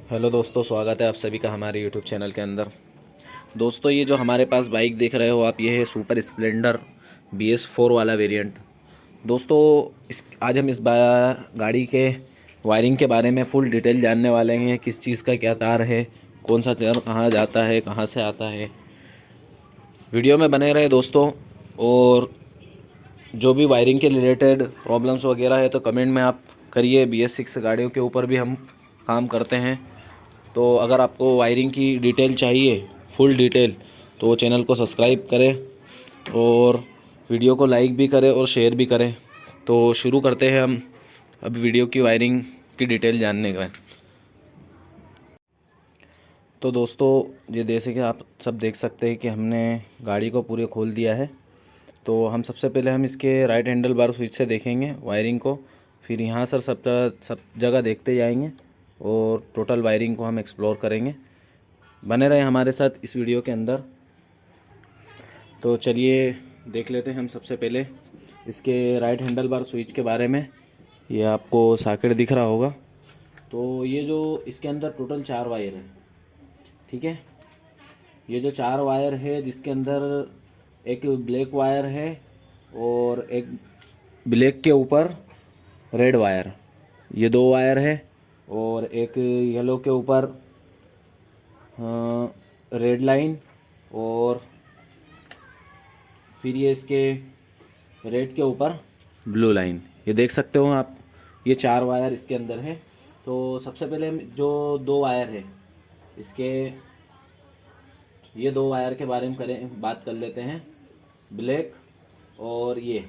Hello दोस्तों, स्वागत है आप सभी का हमारे यूट्यूब चैनल के अंदर। दोस्तों, ये जो हमारे पास बाइक देख रहे हो आप, ये है सुपर स्प्लेंडर BS4 वाला वेरिएंट। दोस्तों, आज हम इस गाड़ी के वायरिंग के बारे में फुल डिटेल जानने वाले हैं। किस चीज़ का क्या तार है, कौन सा तार कहाँ जाता है, कहाँ से आता है। वीडियो में बने रहे दोस्तों। और जो भी वायरिंग के रिलेटेड प्रॉब्लम्स वगैरह है तो कमेंट में आप करिए। BS6 गाड़ियों के ऊपर भी हम काम करते हैं। तो अगर आपको वायरिंग की डिटेल चाहिए, फुल डिटेल, तो चैनल को सब्सक्राइब करें और वीडियो को लाइक भी करें और शेयर भी करें। तो शुरू करते हैं हम अब वीडियो की वायरिंग की डिटेल जानने का। तो दोस्तों, ये जैसे कि आप सब देख सकते हैं कि हमने गाड़ी को पूरे खोल दिया है। तो हम सबसे पहले हम इसके राइट हैंडल बार स्विच से देखेंगे वायरिंग को। फिर यहाँ सर सब जगह देखते जाएंगे और टोटल वायरिंग को हम एक्सप्लोर करेंगे। बने रहे हमारे साथ इस वीडियो के अंदर। तो चलिए देख लेते हैं हम सबसे पहले इसके राइट हैंडल बार स्विच के बारे में। ये आपको सॉकेट दिख रहा होगा। तो ये जो इसके अंदर टोटल 4 वायर है, ठीक है। ये जो 4 वायर है, जिसके अंदर एक ब्लैक वायर है और एक ब्लैक के ऊपर रेड वायर, ये 2 वायर है। और एक येलो के ऊपर रेड लाइन, और फिर ये इसके रेड के ऊपर ब्लू लाइन। ये देख सकते हो आप, ये 4 वायर इसके अंदर है। तो सबसे पहले हम जो 2 वायर है इसके, ये 2 वायर के बारे में बात कर लेते हैं। ब्लैक और ये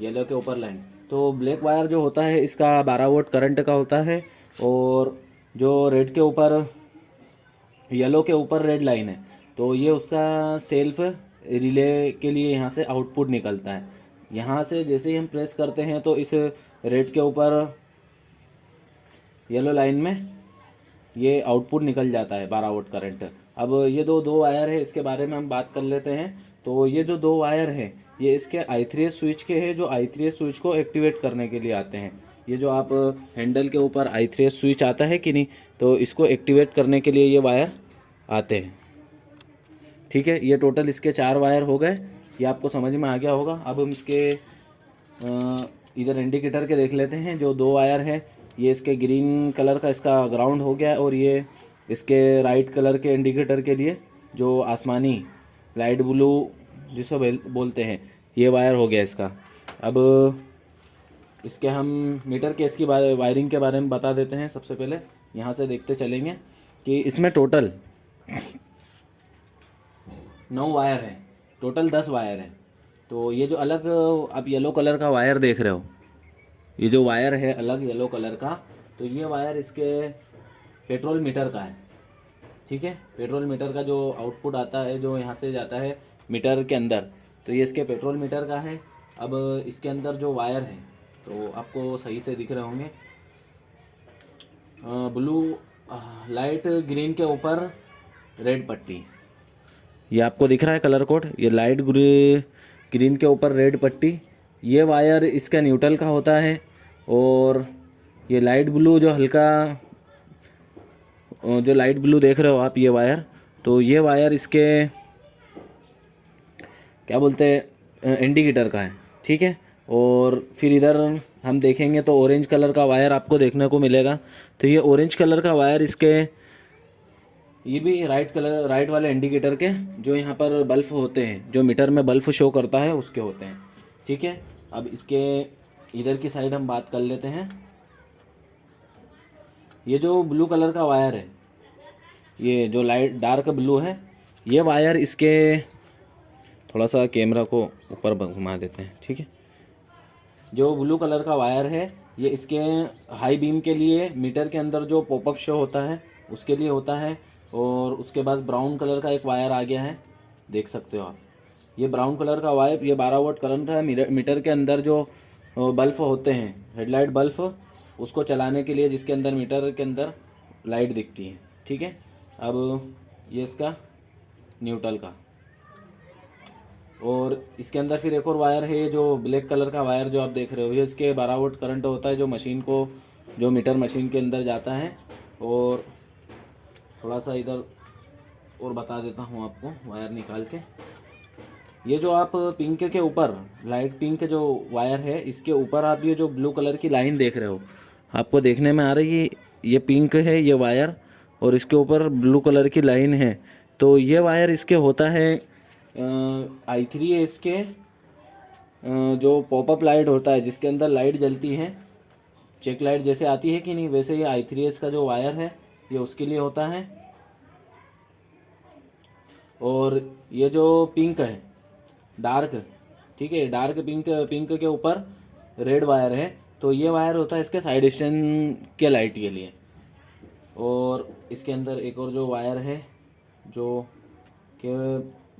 येलो के ऊपर लाइन। तो ब्लैक वायर जो होता है इसका 12 वोल्ट करंट का होता है। और जो रेड के ऊपर, येलो के ऊपर रेड लाइन है, तो ये उसका सेल्फ रिले के लिए यहाँ से आउटपुट निकलता है। यहाँ से जैसे ही हम प्रेस करते हैं तो इस रेड के ऊपर येलो लाइन में ये आउटपुट निकल जाता है 12 वोल्ट करंट। अब ये दो वायर है, इसके बारे में हम बात कर लेते हैं। तो ये जो 2 वायर है ये इसके I3S स्विच के हैं, जो I3S स्विच को एक्टिवेट करने के लिए आते हैं। ये जो आप हैंडल के ऊपर I3S स्विच आता है कि नहीं, तो इसको एक्टिवेट करने के लिए ये वायर आते हैं, ठीक है। ये टोटल इसके 4 वायर हो गए। ये आपको समझ में आ गया होगा। अब हम इसके इधर इंडिकेटर के देख लेते हैं। जो 2 वायर है, ये इसके ग्रीन कलर का इसका ग्राउंड हो गया है, और ये इसके राइट कलर के इंडिकेटर के लिए जो आसमानी लाइट ब्लू जिसे बोलते हैं, ये वायर हो गया इसका। अब इसके हम मीटर केस की वायरिंग के बारे में बता देते हैं। सबसे पहले यहाँ से देखते चलेंगे कि इसमें टोटल 9 वायर है, टोटल 10 वायर है। तो ये जो अलग आप येलो कलर का वायर देख रहे हो, ये जो वायर है अलग येलो कलर का, तो ये वायर इसके पेट्रोल मीटर का है, ठीक है। पेट्रोल मीटर का जो आउटपुट आता है, जो यहाँ से जाता है मीटर के अंदर, तो ये इसके पेट्रोल मीटर का है। अब इसके अंदर जो वायर है तो आपको सही से दिख रहे होंगे। ब्लू लाइट ग्रीन के ऊपर रेड पट्टी, ये आपको दिख रहा है कलर कोड। ये लाइट ग्रीन के ऊपर रेड पट्टी, ये वायर इसका न्यूट्रल का होता है। और ये लाइट ब्लू जो हल्का, जो लाइट ब्लू देख रहे हो आप, ये वायर, तो ये वायर इसके क्या बोलते हैं, इंडिकेटर का है, ठीक है। और फिर इधर हम देखेंगे तो ऑरेंज कलर का वायर आपको देखने को मिलेगा। तो ये ऑरेंज कलर का वायर इसके, ये भी राइट वाले इंडिकेटर के, जो यहाँ पर बल्ब होते हैं, जो मीटर में बल्ब शो करता है उसके होते हैं, ठीक है। अब इसके इधर की साइड हम बात कर लेते हैं। ये जो ब्लू कलर का वायर है, ये जो लाइट डार्क ब्लू है, ये वायर इसके, थोड़ा सा कैमरा को ऊपर घुमा देते हैं, ठीक है। जो ब्लू कलर का वायर है ये इसके हाई बीम के लिए, मीटर के अंदर जो पॉपअप शो होता है उसके लिए होता है। और उसके बाद ब्राउन कलर का एक वायर आ गया है, देख सकते हो आप। ये ब्राउन कलर का वायर, ये 12 वोल्ट करंट है। मीटर के अंदर जो बल्ब होते हैं, हेडलाइट बल्ब, उसको चलाने के लिए, जिसके अंदर मीटर के अंदर लाइट दिखती है, ठीक है। अब ये इसका न्यूट्रल का, और इसके अंदर फिर एक और वायर है जो ब्लैक कलर का वायर जो आप देख रहे हो, ये इसके 12 वोल्ट करंट होता है, जो मशीन को, जो मीटर मशीन के अंदर जाता है। और थोड़ा सा इधर और बता देता हूँ आपको वायर निकाल के। ये जो आप पिंक के ऊपर लाइट पिंक जो वायर है, इसके ऊपर आप ये जो ब्लू कलर की लाइन देख रहे हो, आपको देखने में आ रही है, ये पिंक है ये वायर और इसके ऊपर ब्लू कलर की लाइन है। तो ये वायर इसके होता है I3S के जो पॉपअप लाइट होता है जिसके अंदर लाइट जलती है, चेक लाइट जैसे आती है कि नहीं, वैसे ये I3S का जो वायर है ये उसके लिए होता है। और ये जो पिंक है डार्क, ठीक है, डार्क पिंक, पिंक के ऊपर रेड वायर है, तो ये वायर होता है इसके साइड स्टैंड के लाइट के लिए। और इसके अंदर एक और जो वायर है जो कि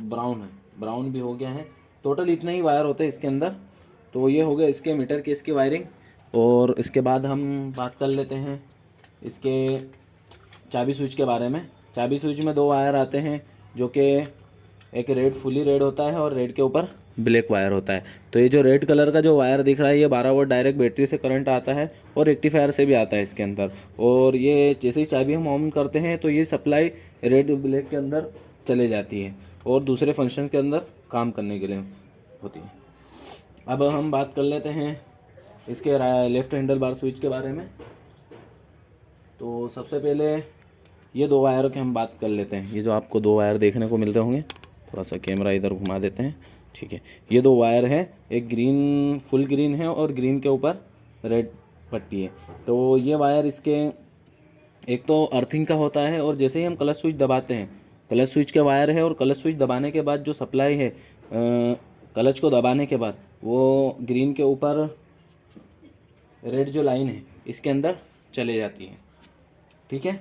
ब्राउन है, ब्राउन भी हो गया है। टोटल इतना ही वायर होता है इसके अंदर। तो ये हो गया इसके मीटर की इसकी वायरिंग। और इसके बाद हम बात कर लेते हैं इसके चाबी स्विच के बारे में। चाबी स्विच में दो वायर आते हैं जो कि एक रेड फुली रेड होता है और रेड के ऊपर ब्लैक वायर होता है। तो ये जो रेड कलर का जो वायर दिख रहा है ये 12 वोल्ट डायरेक्ट बैटरी से करंट आता है और रेक्टिफायर से भी आता है इसके अंदर। और ये जैसे ही चाबी हम ऑन करते हैं तो ये सप्लाई रेड ब्लैक के अंदर चले जाती है और दूसरे फंक्शन के अंदर काम करने के लिए होती है। अब हम बात कर लेते हैं इसके लेफ्ट हैंडल बार स्विच के बारे में। तो सबसे पहले ये दो वायरों की हम बात कर लेते हैं। ये जो आपको दो वायर देखने को मिल रहे होंगे, थोड़ा सा कैमरा इधर घुमा देते हैं, ठीक है। ये दो वायर है, एक ग्रीन फुल ग्रीन है और ग्रीन के ऊपर रेड पट्टी है। तो ये वायर इसके एक तो अर्थिंग का होता है और जैसे ही हम क्लच स्विच दबाते हैं, क्लच स्विच के वायर है और क्लच स्विच दबाने के बाद जो सप्लाई है क्लच को दबाने के बाद वो ग्रीन के ऊपर रेड जो लाइन है इसके अंदर चले जाती है, ठीक है।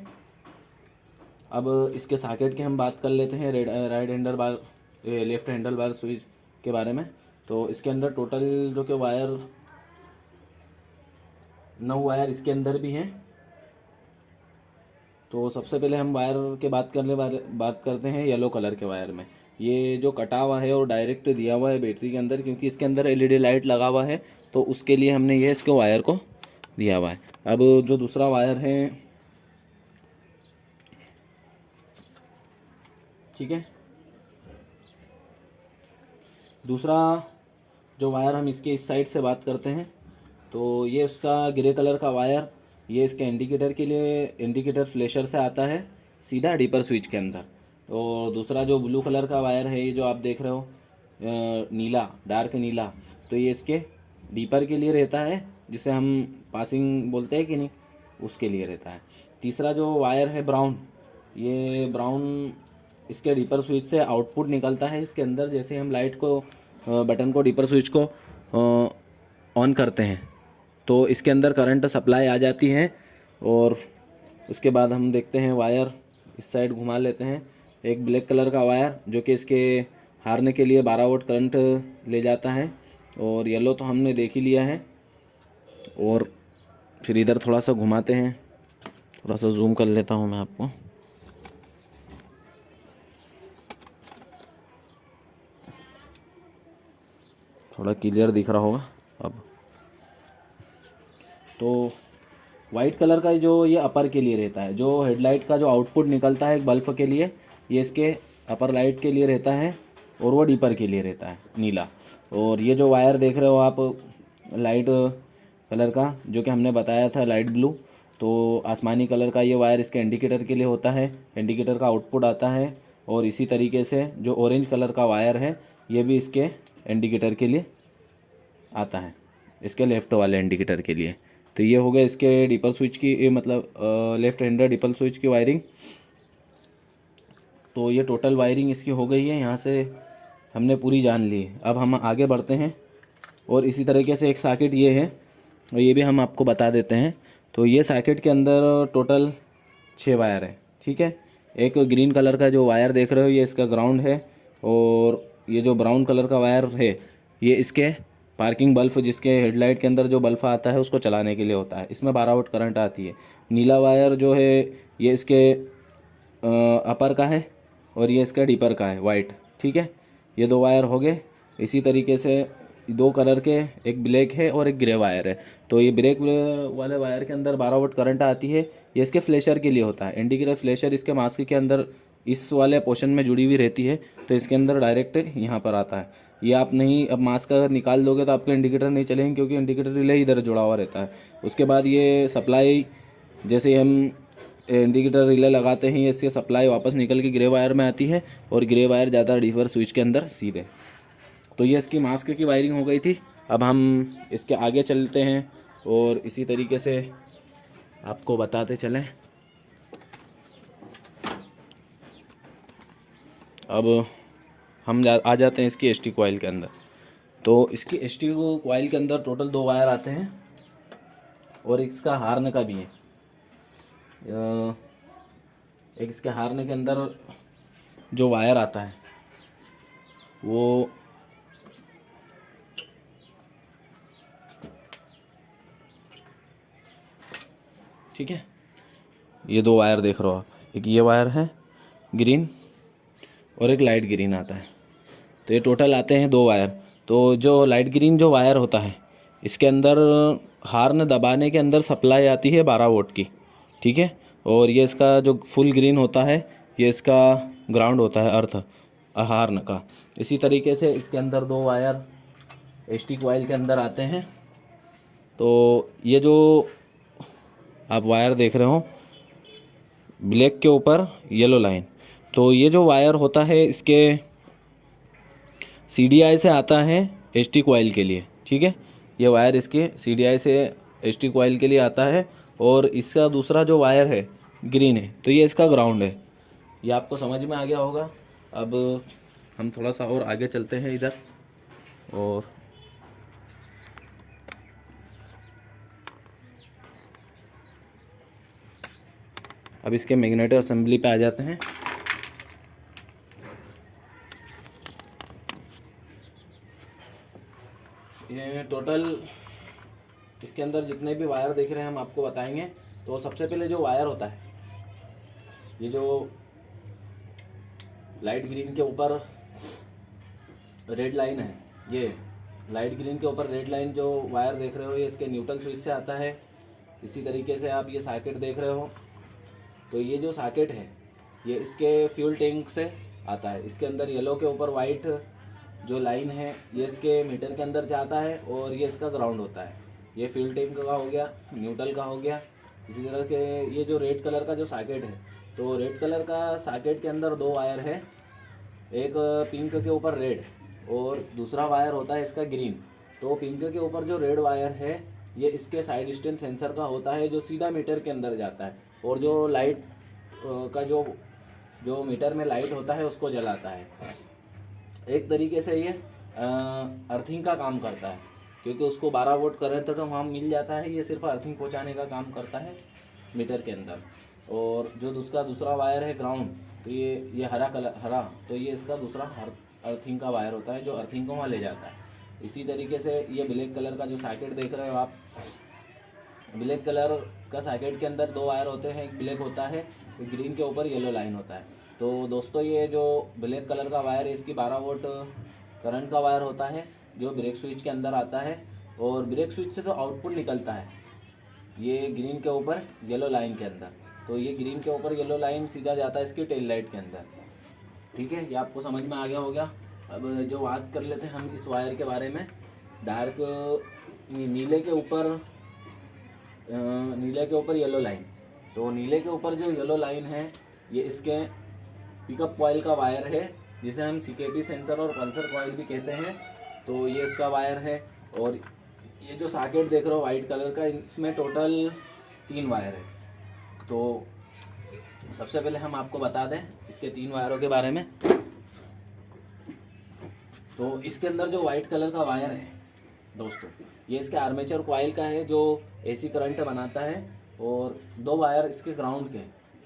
अब इसके सॉकेट की हम बात कर लेते हैं right handle bar left handle bar switch के बारे में। तो इसके अंदर टोटल जो कि वायर 9 वायर इसके अंदर भी हैं। तो सबसे पहले हम वायर के बात करते हैं येलो कलर के वायर में। ये जो कटा हुआ है और डायरेक्ट दिया हुआ है बैटरी के अंदर, क्योंकि इसके अंदर एलईडी लाइट लगा हुआ है तो उसके लिए हमने ये इसके वायर को दिया हुआ है। अब जो दूसरा वायर है, ठीक है, दूसरा जो वायर हम इसके इस साइड से बात करते हैं तो ये उसका ग्रे कलर का वायर, ये इसके इंडिकेटर के लिए, इंडिकेटर फ्लैशर से आता है सीधा डीपर स्विच के अंदर। और दूसरा जो ब्लू कलर का वायर है, ये जो आप देख रहे हो नीला, डार्क नीला, तो ये इसके डीपर के लिए रहता है, जिसे हम पासिंग बोलते हैं कि नहीं, उसके लिए रहता है। तीसरा जो वायर है ब्राउन, ये ब्राउन इसके डीपर स्विच से आउटपुट निकलता है इसके अंदर। जैसे हम लाइट को बटन को डीपर स्विच को ऑन करते हैं तो इसके अंदर करंट सप्लाई आ जाती है। और उसके बाद हम देखते हैं वायर इस साइड घुमा लेते हैं। एक ब्लैक कलर का वायर जो कि इसके हारने के लिए 12 वोल्ट करंट ले जाता है। और येलो तो हमने देख ही लिया है। और फिर इधर थोड़ा सा घुमाते हैं, थोड़ा सा जूम कर लेता हूँ मैं आपको। थोड़ा क्लियर दिख रहा होगा अब। तो वाइट कलर का जो ये अपर के लिए रहता है, जो हेडलाइट का जो आउटपुट निकलता है एक बल्ब के लिए, ये इसके अपर लाइट के लिए रहता है और वो डीपर के लिए रहता है नीला। और ये जो वायर देख रहे हो आप लाइट कलर का, जो कि हमने बताया था लाइट ब्लू, तो आसमानी कलर का ये वायर इसके इंडिकेटर के लिए होता है, इंडिकेटर का आउटपुट आता है। और इसी तरीके से जो ऑरेंज कलर का वायर है ये भी इसके इंडिकेटर के लिए आता है, इसके लेफ़्ट वाले इंडिकेटर के लिए। तो ये हो गया इसके डीपर स्विच की, मतलब लेफ्ट हैंडर डीपर स्विच की वायरिंग। तो ये टोटल वायरिंग इसकी हो गई है, यहाँ से हमने पूरी जान ली। अब हम आगे बढ़ते हैं और इसी तरीके से एक सॉकेट ये है और ये भी हम आपको बता देते हैं। तो ये सॉकेट के अंदर टोटल 6 वायर है, ठीक है। एक ग्रीन कलर का जो वायर देख रहे हो ये इसका ग्राउंड है। और ये जो ब्राउन कलर का वायर है ये इसके पार्किंग बल्ब, जिसके हेडलाइट के अंदर जो बल्ब आता है उसको चलाने के लिए होता है, इसमें 12 वोल्ट करंट आती है। नीला वायर जो है ये इसके अपर का है और ये इसका डीपर का है वाइट, ठीक है। ये दो वायर हो गए। इसी तरीके से दो कलर के, एक ब्लैक है और एक ग्रे वायर है। तो ये ब्लैक वाले वायर के अंदर 12 वोल्ट करंट आती है। ये इसके फ्लैशर के लिए होता है। इंडिकेटर फ्लैशर इसके मास्क के अंदर इस वाले पोर्शन में जुड़ी हुई रहती है, तो इसके अंदर डायरेक्ट यहाँ पर आता है। ये आप नहीं, अब मास्क अगर निकाल दोगे तो आपके इंडिकेटर नहीं चलेंगे, क्योंकि इंडिकेटर रिले इधर जुड़ा हुआ रहता है। उसके बाद ये सप्लाई, जैसे हम इंडिकेटर रिले लगाते हैं, ये इससे सप्लाई वापस निकल के ग्रे वायर में आती है और ग्रे वायर जाता है रिवर्स स्विच के अंदर सीधे। तो ये इसकी मास्क की वायरिंग हो गई थी। अब हम इसके आगे चलते हैं और इसी तरीके से आपको बताते चलें। अब हम आ जाते हैं इसकी एसटी कॉइल के अंदर। तो इसकी एसटी कॉइल के अंदर टोटल 2 वायर आते हैं और इसका हार्न का भी है। एक इसके हार्न के अंदर जो वायर आता है वो ठीक है, ये 2 वायर देख रहे हो आप, एक ये वायर है ग्रीन और एक लाइट ग्रीन आता है। तो ये टोटल आते हैं 2 वायर। तो जो लाइट ग्रीन जो वायर होता है, इसके अंदर हार्न दबाने के अंदर सप्लाई आती है 12 वोल्ट की, ठीक है। और ये इसका जो फुल ग्रीन होता है, ये इसका ग्राउंड होता है, अर्थ हार्न का। इसी तरीके से इसके अंदर 2 वायर एसटी कॉइल के अंदर आते हैं। तो ये जो आप वायर देख रहे हो ब्लैक के ऊपर येलो लाइन, तो ये जो वायर होता है इसके CDI से आता है एसटी कॉइल के लिए, ठीक है। ये वायर इसके CDI से एसटी कॉइल के लिए आता है और इसका दूसरा जो वायर है ग्रीन है, तो ये इसका ग्राउंड है। ये आपको समझ में आ गया होगा। अब हम थोड़ा सा और आगे चलते हैं इधर, और अब इसके मैग्नेटर असेंबली पे आ जाते हैं। ये टोटल इसके अंदर जितने भी वायर देख रहे हैं हम आपको बताएंगे। तो सबसे पहले जो वायर होता है, ये जो लाइट ग्रीन के ऊपर रेड लाइन है, ये लाइट ग्रीन के ऊपर रेड लाइन जो वायर देख रहे हो, ये इसके न्यूट्रल स्विच से आता है। इसी तरीके से आप ये सॉकेट देख रहे हो, तो ये जो सॉकेट है ये इसके फ्यूल टैंक से आता है। इसके अंदर येलो के ऊपर वाइट जो लाइन है ये इसके मीटर के अंदर जाता है और ये इसका ग्राउंड होता है। ये फ्यूल टैंक का हो गया, न्यूट्रल का हो गया। इसी तरह के ये जो रेड कलर का जो सॉकेट है, तो रेड कलर का सॉकेट के अंदर 2 वायर है, एक पिंक के ऊपर रेड और दूसरा वायर होता है इसका ग्रीन। तो पिंक के ऊपर जो रेड वायर है ये इसके साइड स्टैंड सेंसर का होता है, जो सीधा मीटर के अंदर जाता है और जो लाइट का जो मीटर में लाइट होता है उसको जलाता है। एक तरीके से ये अर्थिंग का काम करता है, क्योंकि उसको 12 वोल्ट करंट तो वहाँ मिल जाता है। ये सिर्फ अर्थिंग पहुँचाने का काम करता है मीटर के अंदर। और जो दूसरा वायर है ग्राउंड, तो ये हरा, तो ये इसका दूसरा अर्थिंग का वायर होता है, जो अर्थिंग को वहाँ ले जाता है। इसी तरीके से ये ब्लैक कलर का जो सॉकेट देख रहे हो आप, ब्लैक कलर का सॉकेट के अंदर 2 वायर होते हैं, एक ब्लैक होता है, एक ग्रीन के ऊपर येलो लाइन होता है। तो दोस्तों ये जो ब्लैक कलर का वायर है इसकी 12 वोल्ट करंट का वायर होता है, जो ब्रेक स्विच के अंदर आता है। और ब्रेक स्विच से तो आउटपुट निकलता है ये ग्रीन के ऊपर येलो लाइन के अंदर। तो ये ग्रीन के ऊपर येलो लाइन सीधा जाता है इसकी टेल लाइट के अंदर, ठीक है। ये आपको समझ में आ गया होगा। अब जो बात कर लेते हैं हम इस वायर के बारे में। डार्क नीले के ऊपर येलो लाइन, तो नीले के ऊपर जो येलो लाइन है ये इसके पिकअप कॉइल का वायर है, जिसे हम CKP सेंसर और पल्सर कॉइल भी कहते हैं। तो ये इसका वायर है। और ये जो सॉकेट देख रहे हो वाइट कलर का, इसमें टोटल 3 वायर है। तो सबसे पहले हम आपको बता दें इसके 3 वायरों के बारे में। तो इसके अंदर जो वाइट कलर का वायर है दोस्तों, ये इसके आर्मेचर कॉइल का है, जो AC करंट बनाता है। और 2 वायर इसके ग्राउंड के,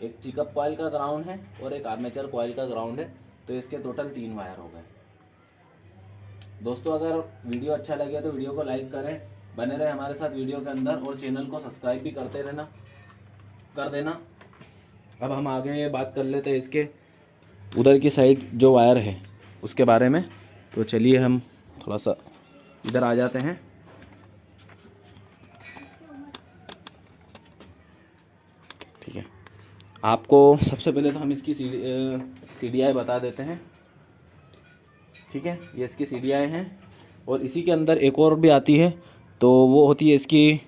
एक पिकअप कॉइल का ग्राउंड है और एक आर्मेचर कॉइल का ग्राउंड है। तो इसके टोटल 3 वायर हो गए। दोस्तों अगर वीडियो अच्छा लगे तो वीडियो को लाइक करें, बने रहे हमारे साथ वीडियो के अंदर, और चैनल को सब्सक्राइब भी कर देना। अब हम आगे बात कर लेते हैं इसके उधर की साइड जो वायर है उसके बारे में। तो चलिए हम थोड़ा सा इधर आ जाते हैं। ठीक है, आपको सबसे पहले तो हम इसकी CDI बता देते हैं। ठीक है, ये इसकी CDI हैं और इसी के अंदर एक और भी आती है, तो वो होती है इसकी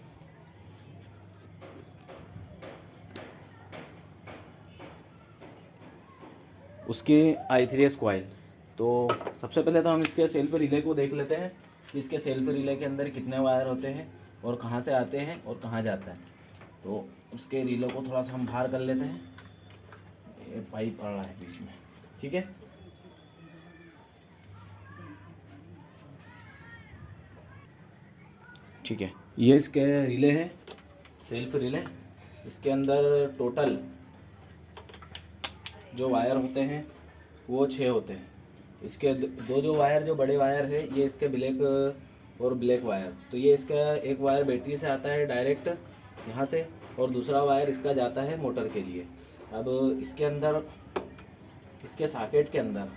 उसकी I3S कॉइल। तो सबसे पहले तो हम इसके सेल्फ रिले को देख लेते हैं कि इसके सेल्फ रिले के अंदर कितने वायर होते हैं और कहाँ से आते हैं और कहाँ जाता है। तो उसके रिले को थोड़ा सा हम बाहर कर लेते हैं, ये पाइप पड़ रहा है बीच में। ठीक है, ठीक है, ये इसके रिले हैं, सेल्फ रिले। इसके अंदर टोटल जो वायर होते हैं वो 6 होते हैं। इसके दो जो वायर, जो बड़े वायर है, ये इसके ब्लैक और ब्लैक वायर। तो ये इसका एक वायर बैटरी से आता है डायरेक्ट यहाँ से, और दूसरा वायर इसका जाता है मोटर के लिए। अब इसके अंदर, इसके सॉकेट के अंदर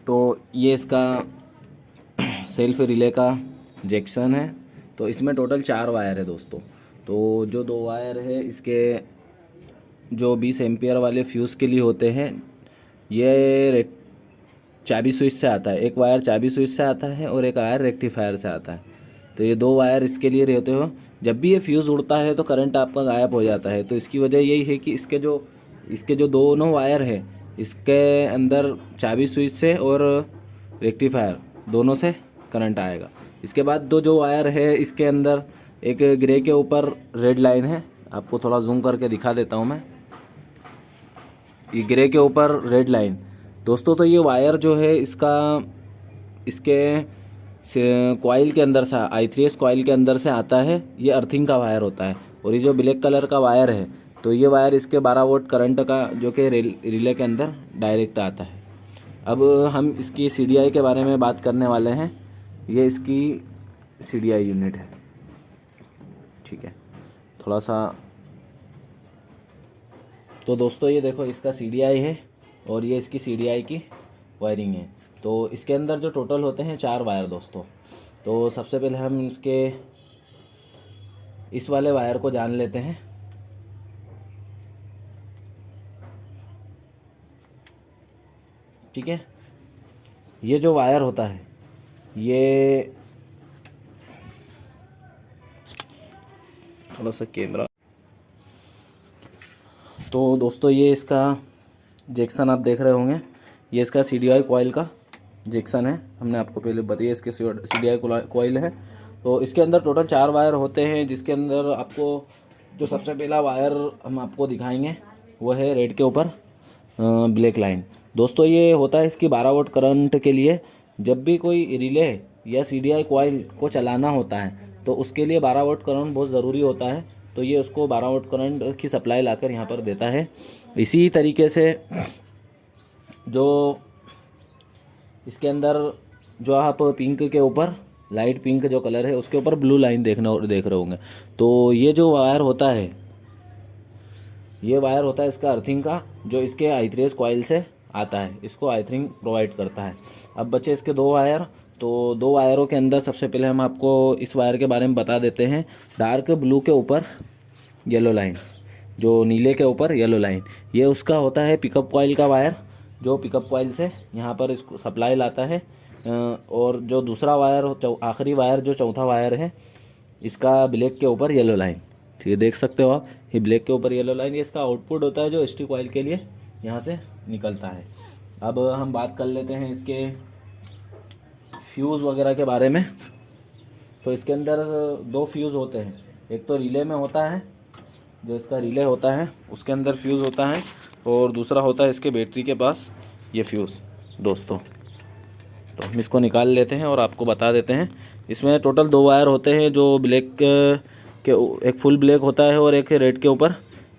तो ये इसका सेल्फ रिले का जैक्सन है। तो इसमें टोटल 4 वायर है दोस्तों। तो जो 2 वायर है इसके जो 20 एम्पियर वाले फ्यूज़ के लिए होते हैं, ये चाबी स्विच से आता है। एक वायर चाबी स्विच से आता है और एक वायर रेक्टिफायर से आता है। तो ये 2 वायर इसके लिए रहते हो। जब भी ये फ्यूज़ उड़ता है तो करंट आपका गायब हो जाता है। तो इसकी वजह यही है कि इसके जो दोनों वायर है, इसके अंदर चाबी स्विच से और रेक्टिफायर दोनों से करंट आएगा। इसके बाद जो वायर है इसके अंदर, एक ग्रे के ऊपर रेड लाइन है, आपको थोड़ा जूम करके दिखा देता हूँ मैं। ये ग्रे के ऊपर रेड लाइन दोस्तों, तो ये वायर जो है इसके कॉइल के अंदर से, I3S कॉइल के अंदर से आता है। ये अर्थिंग का वायर होता है। और ये जो ब्लैक कलर का वायर है, तो ये वायर इसके 12 वोल्ट करंट का, जो कि रिले के अंदर डायरेक्ट आता है। अब हम इसकी CDI के बारे में बात करने वाले हैं। ये इसकी CDI यूनिट है। ठीक है, थोड़ा सा, तो दोस्तों ये देखो इसका CDI है और ये इसकी CDI की वायरिंग है। तो इसके अंदर जो टोटल होते हैं 4 वायर दोस्तों। तो सबसे पहले हम इसके इस वाले वायर को जान लेते हैं। ठीक है, ये जो वायर होता है, ये थोड़ा सा कैमरा, तो दोस्तों ये इसका जैक्सन आप देख रहे होंगे, ये इसका CDI कॉइल का जैक्सन है। हमने आपको पहले बताया इसके CDI कॉइल है। तो इसके अंदर टोटल 4 वायर होते हैं, जिसके अंदर आपको जो सबसे पहला वायर हम आपको दिखाएंगे वो है रेड के ऊपर ब्लैक लाइन। दोस्तों ये होता है इसकी 12 वोल्ट करंट के लिए। जब भी कोई रिले या CDI कॉइल को चलाना होता है तो उसके लिए 12 वोल्ट करंट बहुत ज़रूरी होता है। तो ये उसको 12 वोल्ट करंट की सप्लाई लाकर यहाँ पर देता है। इसी तरीके से जो इसके अंदर, जो आप पिंक के ऊपर, लाइट पिंक जो कलर है उसके ऊपर ब्लू लाइन देख रहे होंगे। तो ये जो वायर होता है, ये वायर होता है इसका अर्थिंग का, जो इसके I3S कॉइल से आता है, इसको अर्थिंग प्रोवाइड करता है। अब बचे इसके 2 वायर। तो 2 वायरों के अंदर सबसे पहले हम आपको इस वायर के बारे में बता देते हैं। डार्क ब्लू के ऊपर येलो लाइन, जो नीले के ऊपर येलो लाइन, ये उसका होता है पिकअप कॉइल का वायर, जो पिकअप कॉइल से यहाँ पर इसको सप्लाई लाता है। और जो दूसरा वायर, आखिरी वायर, जो चौथा वायर है, इसका ब्लैक के ऊपर येलो लाइन। ठीक है, देख सकते हो आप, ये ब्लैक के ऊपर येलो लाइन, ये इसका आउटपुट होता है जो ST कॉइल के लिए यहाँ से निकलता है। अब हम बात कर लेते हैं इसके फ्यूज़ वगैरह के बारे में। तो इसके अंदर 2 फ्यूज़ होते हैं। एक तो रिले में होता है, जो इसका रिले होता है उसके अंदर फ्यूज़ होता है, और दूसरा होता है इसके बैटरी के पास ये फ्यूज़ दोस्तों। तो हम इसको निकाल लेते हैं और आपको बता देते हैं। इसमें टोटल 2 वायर होते हैं, जो ब्लैक के, एक फुल ब्लैक होता है और एक रेड के ऊपर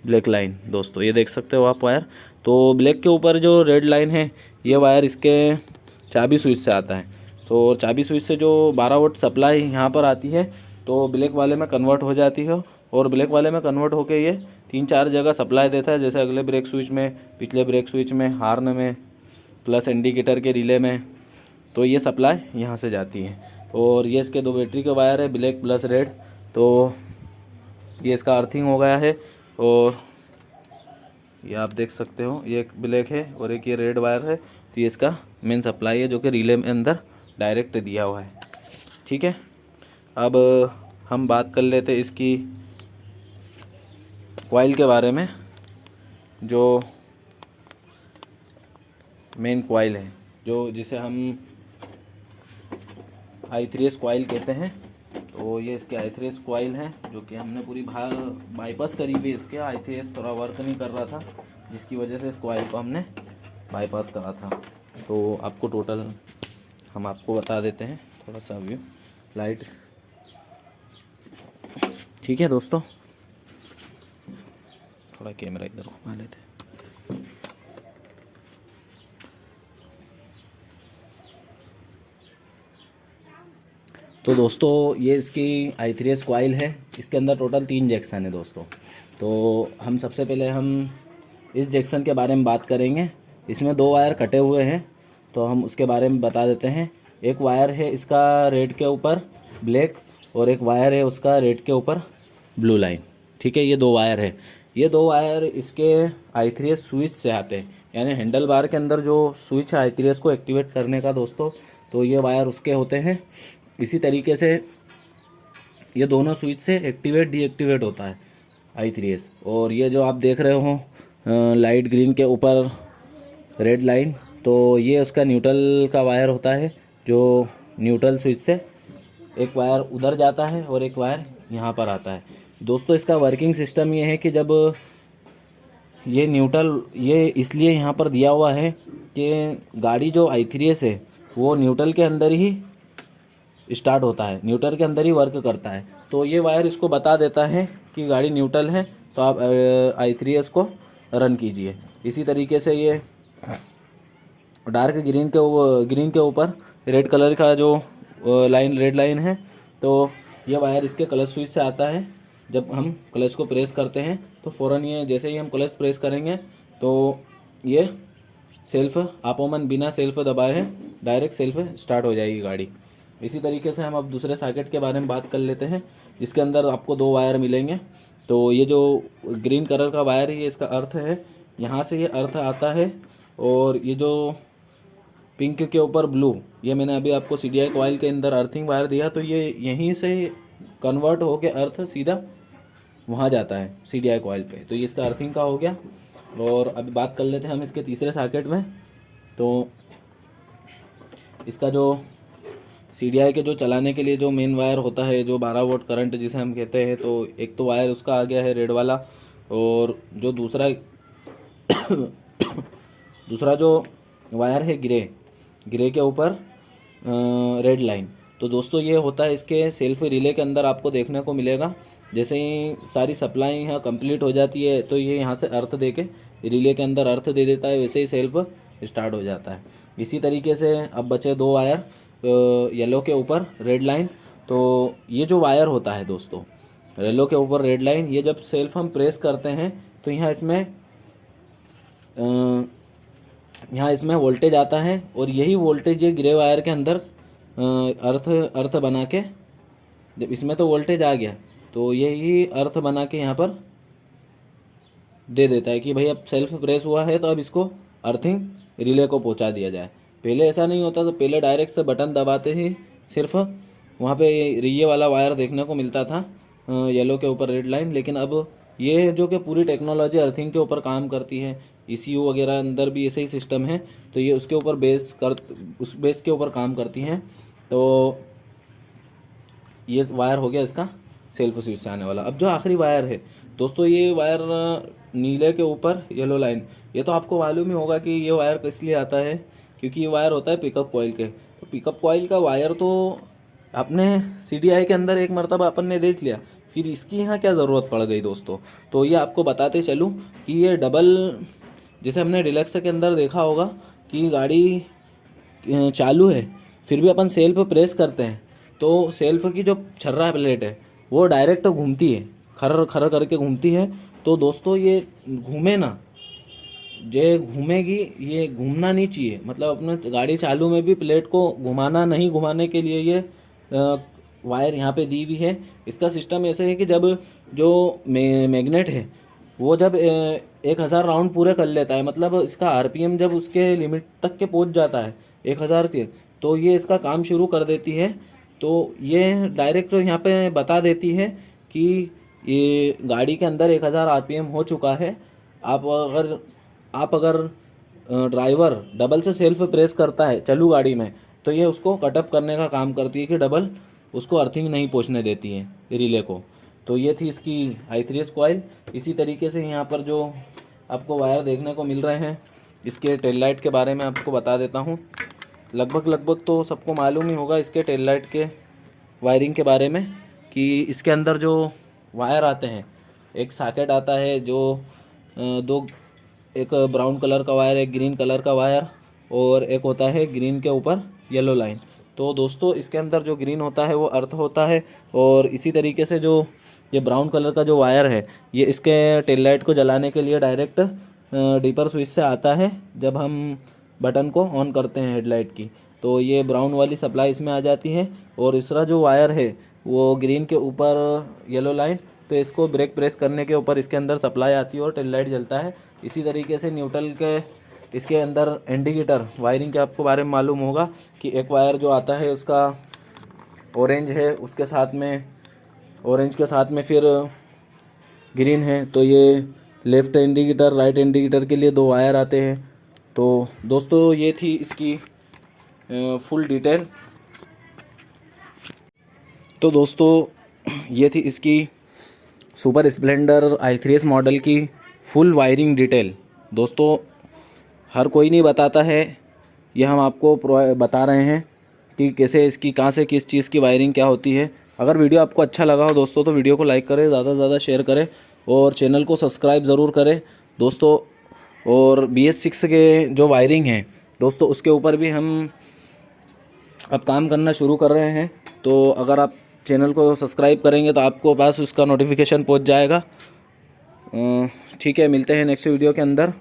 ब्लैक लाइन। दोस्तों ये देख सकते हो आप वायर। तो ब्लैक के ऊपर जो रेड लाइन है, ये वायर इसके चाबी स्विच से आता है। तो चाबी स्विच से जो 12 वोल्ट सप्लाई यहाँ पर आती है, तो ब्लैक वाले में कन्वर्ट हो जाती है, और ब्लैक वाले में कन्वर्ट होकर ये 3-4 जगह सप्लाई देता है, जैसे अगले ब्रेक स्विच में, पिछले ब्रेक स्विच में, हार्न में, प्लस इंडिकेटर के रिले में, तो ये सप्लाई यहाँ से जाती है। और ये इसके 2 बैटरी के वायर है, ब्लैक प्लस रेड। तो ये इसका अर्थिंग हो गया है। और ये आप देख सकते हो, ये एक ब्लैक है और एक ये रेड वायर है। तो ये इसका मेन सप्लाई है जो कि रिले में अंदर डायरेक्ट दिया हुआ है। ठीक है, अब हम बात कर लेते इसकी कॉइल के बारे में। जो मेन कॉइल है, जो जिसे हम i3s कॉइल कहते हैं, तो ये इसके i3s कॉइल हैं जो कि हमने पूरी बाईपास करी हुई। इसके i3s थोड़ा वर्क नहीं कर रहा था, जिसकी वजह से इस कॉइल को हमने बाईपास करा था। तो आपको टोटल हम आपको बता देते हैं थोड़ा सा व्यू लाइट। ठीक है दोस्तों, थोड़ा कैमरा इधर घुमा लेते हैं। तो दोस्तों ये इसकी i3s कॉइल है। इसके अंदर टोटल 3 जैक्सन है दोस्तों। तो हम सबसे पहले हम इस जैक्सन के बारे में बात करेंगे। इसमें 2 वायर कटे हुए हैं, तो हम उसके बारे में बता देते हैं। एक वायर है इसका रेड के ऊपर ब्लैक, और एक वायर है उसका रेड के ऊपर ब्लू लाइन। ठीक है, ये 2 वायर है। ये 2 वायर इसके i3s स्विच से आते हैं, यानी हैंडल बार के अंदर जो स्विच है i3s को एक्टिवेट करने का दोस्तों, तो ये वायर उसके होते हैं। इसी तरीके से ये दोनों स्विच से एक्टिवेट डीएक्टिवेट होता है i3s। और ये जो आप देख रहे हो लाइट ग्रीन के ऊपर रेड लाइन, तो ये उसका न्यूट्रल का वायर होता है, जो न्यूट्रल स्विच से एक वायर उधर जाता है और एक वायर यहाँ पर आता है। दोस्तों इसका वर्किंग सिस्टम ये है कि जब ये न्यूट्रल, ये इसलिए यहाँ पर दिया हुआ है कि गाड़ी जो i3s है वो न्यूट्रल के अंदर ही स्टार्ट होता है, न्यूट्रल के अंदर ही वर्क करता है। तो ये वायर इसको बता देता है कि गाड़ी न्यूट्रल है, तो आप i3s को रन कीजिए। इसी तरीके से ये डार्क ग्रीन के ऊपर रेड कलर का जो लाइन रेड लाइन है, तो ये वायर इसके क्लच स्विच से आता है। जब हम क्लच को प्रेस करते हैं तो फ़ौरन ये, जैसे ही हम क्लच प्रेस करेंगे तो ये सेल्फ आपोमन बिना सेल्फ दबाए हैं डायरेक्ट सेल्फ स्टार्ट हो जाएगी गाड़ी। इसी तरीके से हम अब दूसरे सॉकेट के बारे में बात कर लेते हैं, जिसके अंदर आपको 2 वायर मिलेंगे। तो ये जो ग्रीन कलर का वायर है ये इसका अर्थ है, यहाँ से ये अर्थ आता है। और ये जो पिंक के ऊपर ब्लू, ये मैंने अभी आपको CDI कॉइल के अंदर अर्थिंग वायर दिया, तो ये यहीं से कन्वर्ट हो के अर्थ सीधा वहाँ जाता है CDI कॉइल पे। तो ये इसका अर्थिंग का हो गया। और अभी बात कर लेते हैं हम इसके तीसरे सॉकेट में। तो इसका जो CDI के जो चलाने के लिए जो मेन वायर होता है, जो 12 वोल्ट करंट जिसे हम कहते हैं, तो एक तो वायर उसका आ गया है रेड वाला, और जो दूसरा जो वायर है ग्रे के ऊपर रेड लाइन। तो दोस्तों ये होता है इसके सेल्फ रिले के अंदर आपको देखने को मिलेगा। जैसे ही सारी सप्लाई यहाँ कंप्लीट हो जाती है तो ये यहाँ से अर्थ दे के रिले के अंदर अर्थ दे देता है, वैसे ही सेल्फ स्टार्ट हो जाता है। इसी तरीके से अब बचे 2 वायर येलो के ऊपर रेड लाइन। तो ये जो वायर होता है दोस्तों येलो के ऊपर रेड लाइन, ये जब सेल्फ हम प्रेस करते हैं तो यहाँ इसमें वोल्टेज आता है, और यही वोल्टेज ये ग्रे वायर के अंदर अर्थ बना के, जब इसमें तो वोल्टेज आ गया तो यही अर्थ बना के यहाँ पर दे देता है कि भाई अब सेल्फ प्रेस हुआ है तो अब इसको अर्थिंग रिले को पहुँचा दिया जाए। पहले ऐसा नहीं होता, तो पहले डायरेक्ट से बटन दबाते ही सिर्फ वहाँ पे ये वाला वायर देखने को मिलता था येलो के ऊपर रेड लाइन। लेकिन अब ये जो कि पूरी टेक्नोलॉजी अर्थिंग के ऊपर काम करती है, ECU वगैरह अंदर भी ऐसे ही सिस्टम है, तो ये उसके ऊपर उस बेस के ऊपर काम करती हैं। तो ये वायर हो गया इसका सेल्फ स्विच से आने वाला। अब जो आखिरी वायर है दोस्तों, ये वायर नीले के ऊपर येलो लाइन, ये तो आपको मालूम ही होगा कि ये वायर किस लिए आता है, क्योंकि ये वायर होता है पिकअप कॉइल के। तो पिकअप कॉइल का वायर तो अपने CDI के अंदर एक मरतबा अपन ने देख लिया, फिर इसकी यहाँ क्या ज़रूरत पड़ गई दोस्तों। तो ये आपको बताते चलूँ कि ये डबल, जैसे हमने डिलक्स के अंदर देखा होगा कि गाड़ी चालू है फिर भी अपन सेल्फ प्रेस करते हैं तो सेल्फ की जो छर्रा प्लेट है वो डायरेक्ट घूमती है, खर खर करके घूमती है। तो दोस्तों ये घूमे ना, ये घूमेगी, ये घूमना नहीं चाहिए, मतलब अपने गाड़ी चालू में भी प्लेट को घुमाना नहीं, घुमाने के लिए ये वायर यहाँ पे दी हुई है। इसका सिस्टम ऐसे है कि जब जो मैग्नेट है वो जब 1000 राउंड पूरे कर लेता है, मतलब इसका आरपीएम जब उसके लिमिट तक के पहुंच जाता है 1000 के, तो ये इसका काम शुरू कर देती है। तो ये डायरेक्ट यहाँ पे बता देती है कि ये गाड़ी के अंदर 1000 आरपीएम हो चुका है। आप अगर ड्राइवर डबल से सेल्फ प्रेस करता है चालू गाड़ी में, तो ये उसको कटअप करने का काम करती है कि डबल उसको अर्थिंग नहीं पहुंचने देती है रिले को। तो ये थी इसकी i3s कॉइल। इसी तरीके से यहाँ पर जो आपको वायर देखने को मिल रहे हैं, इसके टेल लाइट के बारे में आपको बता देता हूँ। लगभग तो सबको मालूम ही होगा इसके टेल लाइट के वायरिंग के बारे में, कि इसके अंदर जो वायर आते हैं, एक सॉकेट आता है जो दो, एक ब्राउन कलर का वायर, एक ग्रीन कलर का वायर, और एक होता है ग्रीन के ऊपर येलो लाइन। तो दोस्तों इसके अंदर जो ग्रीन होता है वो अर्थ होता है, और इसी तरीके से जो ये ब्राउन कलर का जो वायर है ये इसके टेल लाइट को जलाने के लिए डायरेक्ट डीपर स्विच से आता है। जब हम बटन को ऑन करते हैं हेडलाइट की, तो ये ब्राउन वाली सप्लाई इसमें आ जाती है, और इसका जो वायर है वो ग्रीन के ऊपर येलो लाइन, तो इसको ब्रेक प्रेस करने के ऊपर इसके अंदर सप्लाई आती है और टेल लाइट जलता है। इसी तरीके से न्यूट्रल के इसके अंदर इंडिकेटर वायरिंग के आपको बारे में मालूम होगा कि एक वायर जो आता है उसका ऑरेंज है, उसके साथ में ऑरेंज के साथ में फिर ग्रीन है, तो ये लेफ़्ट इंडिकेटर राइट इंडिकेटर के लिए 2 वायर आते हैं। तो दोस्तों ये थी इसकी फुल डिटेल। तो दोस्तों ये थी इसकी सुपर स्प्लेंडर i3s मॉडल की फुल वायरिंग डिटेल। दोस्तों हर कोई नहीं बताता है, यह हम आपको बता रहे हैं कि कैसे इसकी कहाँ से किस चीज़ की वायरिंग क्या होती है। अगर वीडियो आपको अच्छा लगा हो दोस्तों तो वीडियो को लाइक करें, ज़्यादा से ज़्यादा शेयर करें, और चैनल को सब्सक्राइब ज़रूर करें दोस्तों। और BS6 के जो वायरिंग है दोस्तों उसके ऊपर भी हम अब काम करना शुरू कर रहे हैं। तो अगर आप चैनल को सब्सक्राइब करेंगे तो आपको पास उसका नोटिफिकेशन पहुंच जाएगा। ठीक है, मिलते हैं नेक्स्ट वीडियो के अंदर।